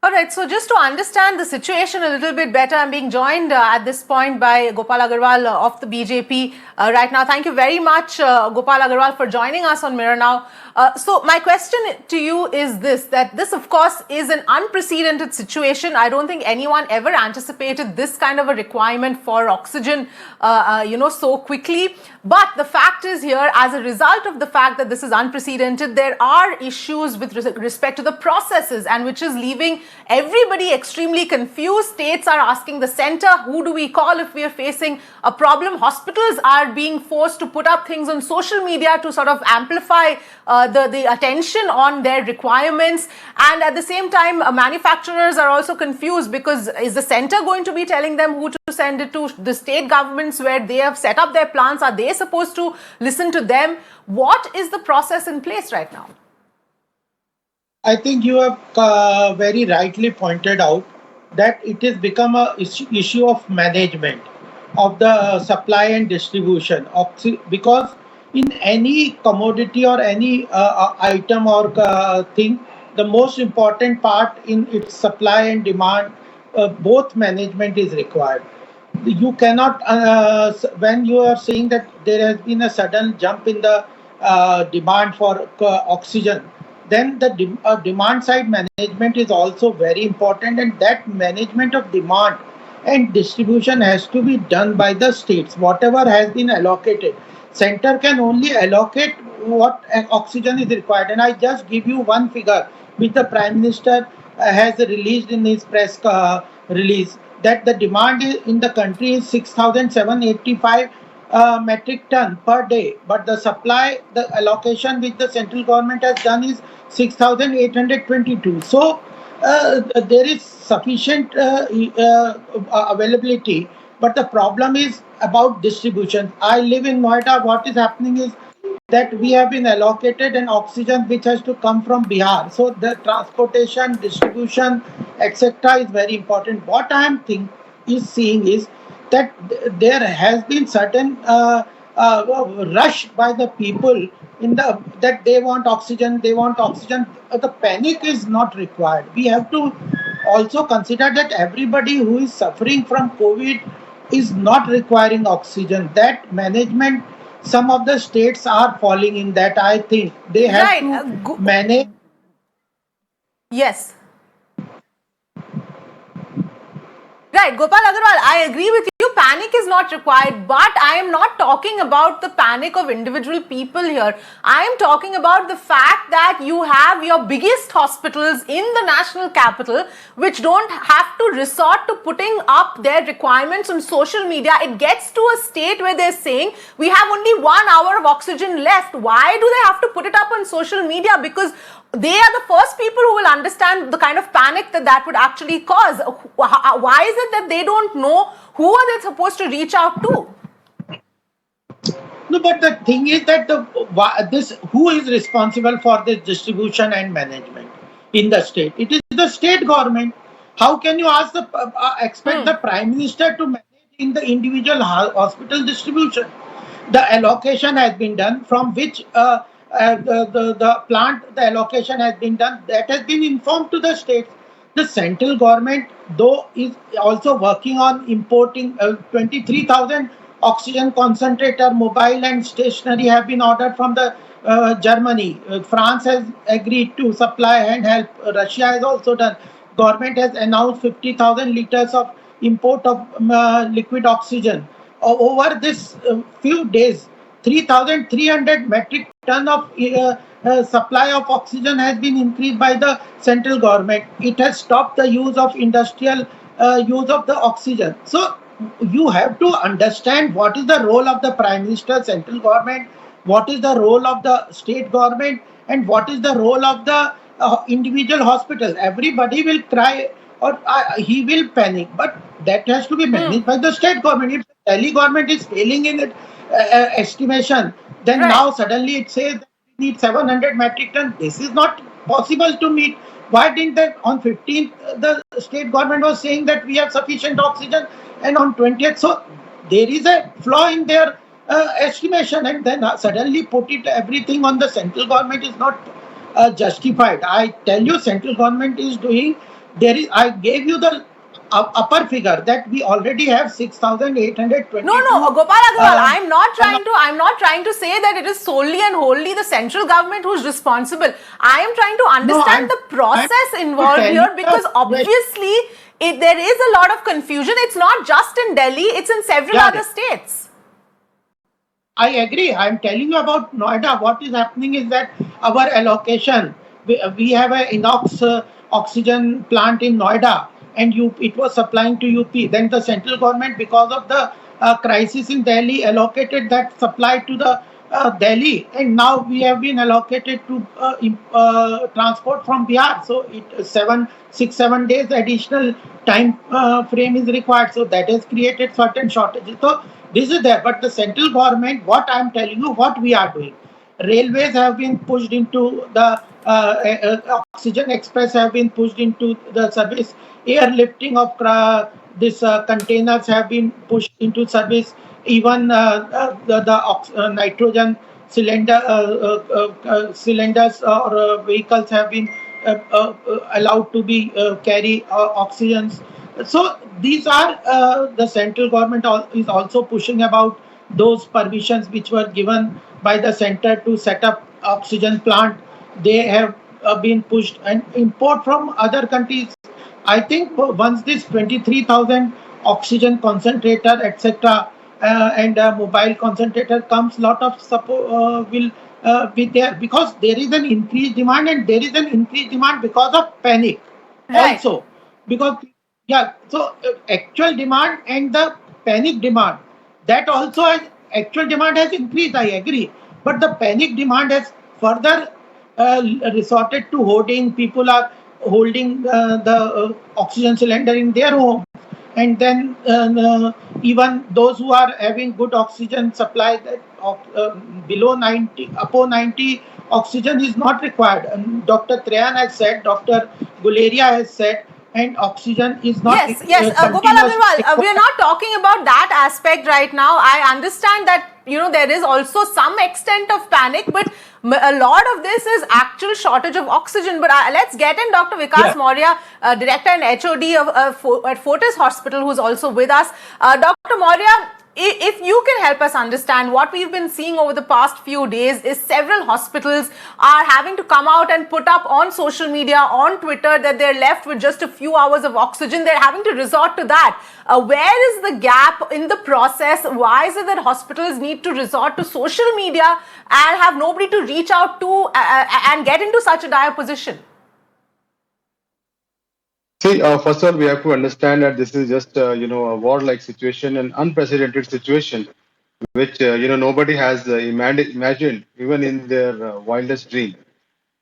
All right, so just to understand the situation a little bit better, I'm being joined at this point by Gopal Agarwal of the BJP right now. Thank you very much, Gopal Agarwal, for joining us on Mirror Now. So my question to you is this, that this, of course, is an unprecedented situation. I don't think anyone ever anticipated this kind of a requirement for oxygen, so quickly. But the fact is here, as a result of the fact that this is unprecedented, there are issues with respect to the processes, and which is leaving everybody extremely confused. States are asking the center, who do we call if we are facing a problem? Hospitals are being forced to put up things on social media to sort of amplify the attention on their requirements. And at the same time, manufacturers are also confused, because is the center going to be telling them who to send it to? The state governments where they have set up their plants, are they supposed to listen to them? What is the process in place right now? I think you have very rightly pointed out that it has become a issue of management of the supply and distribution because in any commodity or any item or thing, the most important part in its supply and demand, both management is required. You cannot, when you are saying that there has been a sudden jump in the demand for oxygen, then the demand side management is also very important, and that management of demand and distribution has to be done by the states. Whatever has been allocated, center can only allocate what oxygen is required. And I just give you one figure which the Prime Minister has released in his press release, that the demand in the country is 6,785 metric ton per day, but the supply, the allocation which the central government has done is 6,822. So there is sufficient availability, but the problem is about distribution. I live in Noida. What is happening is that we have been allocated an oxygen which has to come from Bihar. So the transportation, distribution, etc. is very important. What I am seeing is that there has been certain rush by the people in the that they want oxygen. The panic is not required. We have to also consider that everybody who is suffering from COVID is not requiring oxygen. That management, some of the states are falling in that. I think they have to manage. Yes. Right, Gopal Agarwal, I agree with you. Panic is not required, but I am not talking about the panic of individual people here. I am talking about the fact that you have your biggest hospitals in the national capital which don't have to resort to putting up their requirements on social media. It gets to a state where they're saying we have only 1 hour of oxygen left. Why do they have to put it up on social media? Because they are the first people who will understand the kind of panic that would actually cause. Why is it that they don't know who are they supposed to reach out to? No, but the thing is that who is responsible for this distribution and management in the state? It is the state government. How can you expect the Prime Minister to manage in the individual hospital distribution? The allocation has been done, from which the plant, the allocation has been done. That has been informed to the states. The central government, though, is also working on importing 23,000 oxygen concentrator, mobile and stationary, have been ordered from the Germany. France has agreed to supply and help. Russia has also done. Government has announced 50,000 liters of import of liquid oxygen. Over this few days, 3,300 metric ton of supply of oxygen has been increased by the central government. It has stopped the use of industrial use of the oxygen. So you have to understand what is the role of the Prime Minister, central government, what is the role of the state government, and what is the role of the individual hospital. Everybody will cry or he will panic, but that has to be managed by the state government. If the Delhi government is failing in it, estimation, then now suddenly it says that we need 700 metric ton. This is not possible to meet. Why didn't they on 15th the state government was saying that we have sufficient oxygen, and on 20th? So there is a flaw in their estimation, and then suddenly put it everything on the central government is not justified. I tell you, central government is doing There is, I gave you the upper figure that we already have 6,822. No, Gopal Agarwal, Uh, I'm not trying to say that it is solely and wholly the central government who's responsible. I am trying to no, understand the I'm process to involved tell you here, the because situation. obviously there is a lot of confusion. It's not just in Delhi, it's in several Yeah, other states. I agree. I'm telling you about Noida. What is happening is that our allocation, we have an inox oxygen plant in Noida, and it was supplying to UP. Then the central government, because of the crisis in Delhi, allocated that supply to the Delhi, and now we have been allocated to transport from Bihar. So it 7 6 7 days additional time frame is required. So that has created certain shortages. So this is there, but the central government, what I am telling you, what we are doing, railways have been pushed into the oxygen express have been pushed into the service, airlifting of this containers have been pushed into service, even the nitrogen cylinders or vehicles have been allowed to be carry oxygens. So these are the central government is also pushing about those permissions which were given by the center to set up oxygen plant. They have been pushed, and import from other countries. I think once this 23,000 oxygen concentrator, etc., and mobile concentrator comes, lot of support will be there, because there is an increased demand, and there is an increased demand because of panic Right. also. Because yeah, so actual demand and the panic demand, that also has, actual demand has increased, I agree, but the panic demand has further resorted to hoarding. People are holding the oxygen cylinder in their home, and then even those who are having good oxygen supply, that below 90, above 90, oxygen is not required. And Dr. Trayan has said, Dr. Guleria has said, and oxygen is not Yes, Gopal continuously Agarwal, we are required. not talking about that aspect right now. I understand that, there is also some extent of panic, but a lot of this is actual shortage of oxygen. But let's get in Dr. Yeah. Vikas Maurya, Director and HOD at Fortis Hospital, who's also with us. Dr. Maurya, if you can help us understand, what we've been seeing over the past few days is several hospitals are having to come out and put up on social media, on Twitter, that they're left with just a few hours of oxygen. They're having to resort to that. Where is the gap in the process? Why is it that hospitals need to resort to social media and have nobody to reach out to and get into such a dire position? See, first of all, we have to understand that this is just a war-like situation, an unprecedented situation, which nobody has imagined, even in their wildest dream.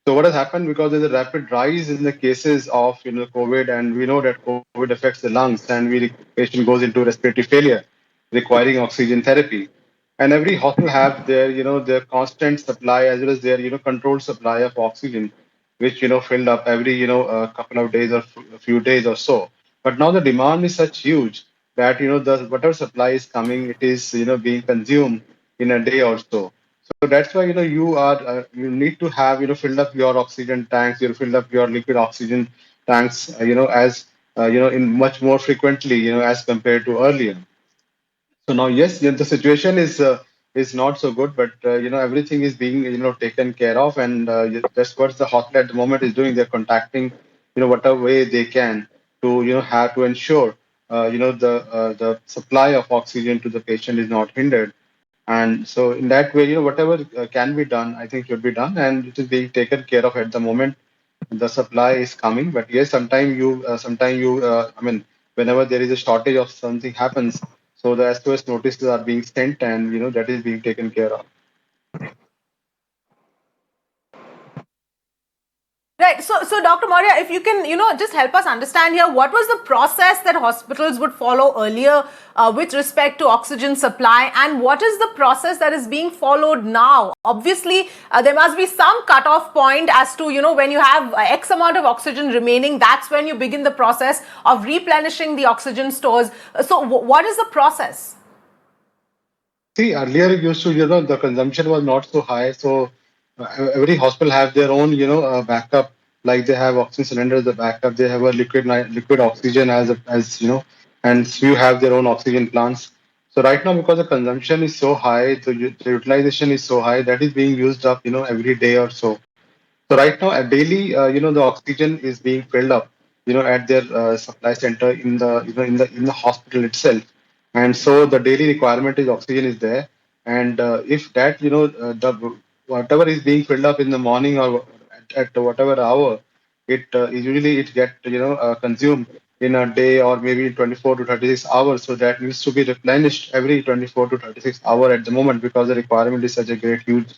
So what has happened, because there's a rapid rise in the cases of COVID, and we know that COVID affects the lungs, and patient goes into respiratory failure, requiring oxygen therapy. And every hospital have their constant supply, as well as their controlled supply of oxygen, which filled up every a couple of days or a few days or so. But now the demand is such huge that the whatever supply is coming, it is being consumed in a day or so. So that's why you need to have filled up your oxygen tanks, filled up your liquid oxygen tanks, as in much more frequently, as compared to earlier. So now, yes, the situation is not so good, but everything is being taken care of, and that's what the hospital at the moment is doing. They're contacting whatever way they can to have to ensure the supply of oxygen to the patient is not hindered. And so in that way, whatever can be done, I think should be done, and it is being taken care of at the moment. The supply is coming, but yes, I mean, whenever there is a shortage of something happens, so the SOS notices are being sent, and that is being taken care of. Right. So Dr. Maurya, if you can, just help us understand here, what was the process that hospitals would follow earlier with respect to oxygen supply, and what is the process that is being followed now? Obviously, there must be some cutoff point as to, when you have X amount of oxygen remaining, that's when you begin the process of replenishing the oxygen stores. So what is the process? See, earlier it used to, the consumption was not so high, so every hospital have their own, backup like they have oxygen cylinders, the backup, they have a liquid oxygen as and few have their own oxygen plants. So right now, because the consumption is so high, the utilization is so high that is being used up, every day or so. So right now, daily, the oxygen is being filled up, at their supply center in the, in the hospital itself, and so the daily requirement is oxygen is there, and if that, the whatever is being filled up in the morning or at whatever hour, usually it get consumed in a day or maybe 24 to 36 hours. So that needs to be replenished every 24 to 36 hour at the moment because the requirement is such a great huge.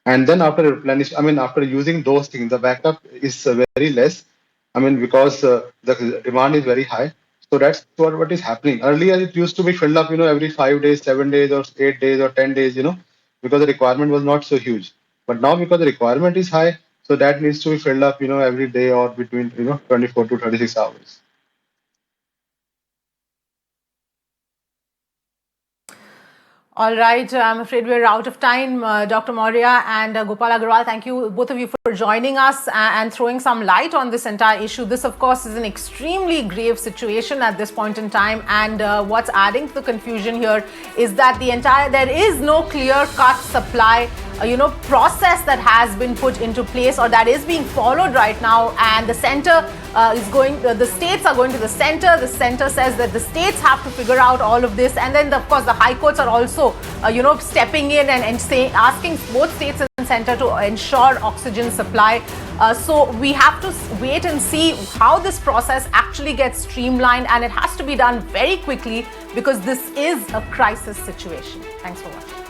And then after replenish, I mean, after using those things, the backup is very less. I mean, because the demand is very high. So that's what is happening. Earlier, it used to be filled up, every 5 days, 7 days, or 8 days, or 10 days, because the requirement was not so huge. But now, because the requirement is high, so that needs to be filled up, every day or between, 24 to 36 hours. All right, I'm afraid we're out of time. Dr. Maurya and Gopal Agarwal, thank you, both of you, for joining us and throwing some light on this entire issue. This, of course, is an extremely grave situation at this point in time. And what's adding to the confusion here is that there is no clear-cut supply process that has been put into place or that is being followed right now. And the center the states are going to the center. The center says that the states have to figure out all of this. And then, of course, the high courts are also, stepping in and asking both states and center to ensure oxygen supply. So we have to wait and see how this process actually gets streamlined. And it has to be done very quickly because this is a crisis situation. Thanks for watching.